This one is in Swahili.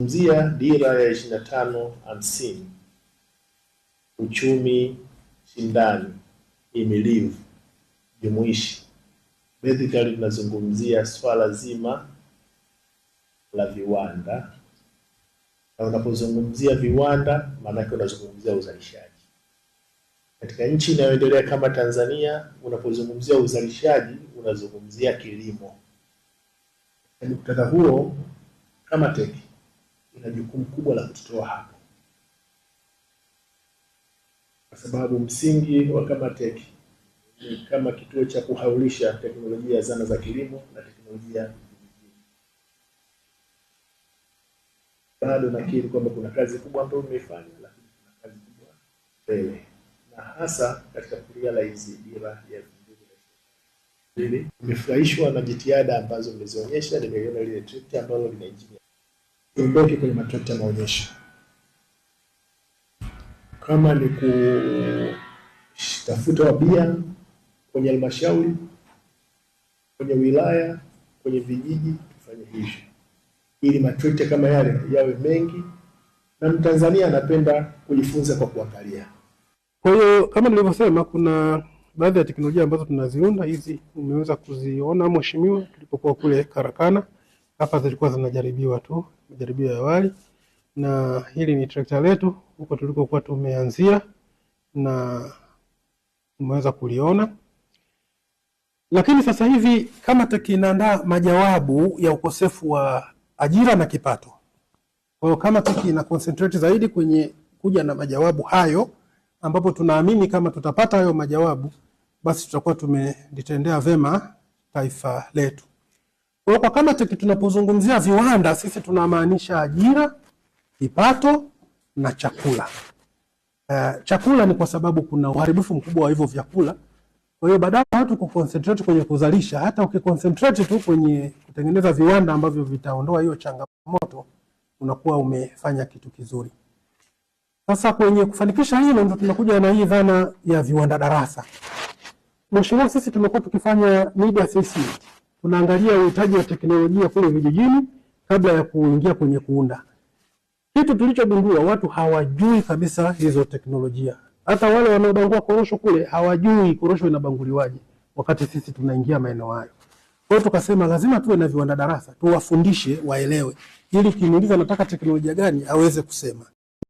Mzia dira ya 25-50 uchumi shindani himilivu jumuishi. Basically tunazungumzia swala zima la viwanda, na unapozungumzia viwanda maana yake unazungumzia uzalishaji. Katika nchi inayoendelea kama Tanzania, unapozungumzia uzalishaji unazungumzia kilimo. Kwa muktadha huo, Kamatech ina jukumu kubwa la kututoa hapo, kwa sababu msingi wa Kamatech ni kama kituo cha kuhaulisha teknolojia ya zana za kilimo na teknolojia vijijini. Bado nakiri kwamba kuna kazi kubwa ambayo tumeifanya, lakini kuna kazi kubwa mbele, na hasa katika kurealize dira ya 2020. Nimefurahishwa na jitihada ambazo mmezionyesha. Nimeiona ile trekta ambalo lina engineer. Tuondoke kwenye matrekta maonyesho, kama ni kutafuta wabia kwenye halmashauri, kwenye wilaya, kwenye vijiji, tufanye hivyo ili matrekta kama yale yawe mengi, na Mtanzania anapenda kujifunza kwa kuangalia. Kwa hiyo kama nilivyosema, kuna baadhi ya teknolojia ambazo tunaziunda. Hizi umeweza kuziona mheshimiwa, tulipokuwa kule Karakana. Hapa zilikuwa zinajaribiwa tu, majaribio ya awali, na hili ni trekta letu huko tulikokuwa tumeanzia na umeweza kuliona. Lakini sasa hivi Kamatech inaandaa majawabu ya ukosefu wa ajira na kipato. Kwa hiyo Kamatech ina concentrate zaidi kwenye kuja na majawabu hayo, ambapo tunaamini kama tutapata hayo majawabu, basi tutakuwa tumelitendea vema taifa letu. Kwa Kamatech tunapozungumzia viwanda, sisi tunamaanisha ajira, kipato na chakula. Chakula ni kwa sababu kuna uharibifu mkubwa wa hivyo vyakula. Kwa hiyo badala ya watu kuconcentrate kwenye kuzalisha, hata ukiconcentrate tu kwenye kutengeneza viwanda ambavyo vitaondoa hiyo changamoto, unakuwa umefanya kitu kizuri. Sasa kwenye kufanikisha hilo ndio tunakuja na hii dhana ya viwanda darasa. Mheshimiwa, sisi tumekuwa tukifanya need assessment. Tunaangalia uhitaji wa teknolojia kule vijijini kabla ya kuingia kwenye kuunda. Kitu tulichogundua, watu hawajui kabisa hizo teknolojia. Hata wale wanaobangua korosho kule hawajui korosho inabanguliwaje, wakati sisi tunaingia maeneo hayo. Kwa hiyo tukasema lazima tuwe na viwanda darasa, tuwafundishe waelewe, ili kimuuliza nataka teknolojia gani aweze kusema.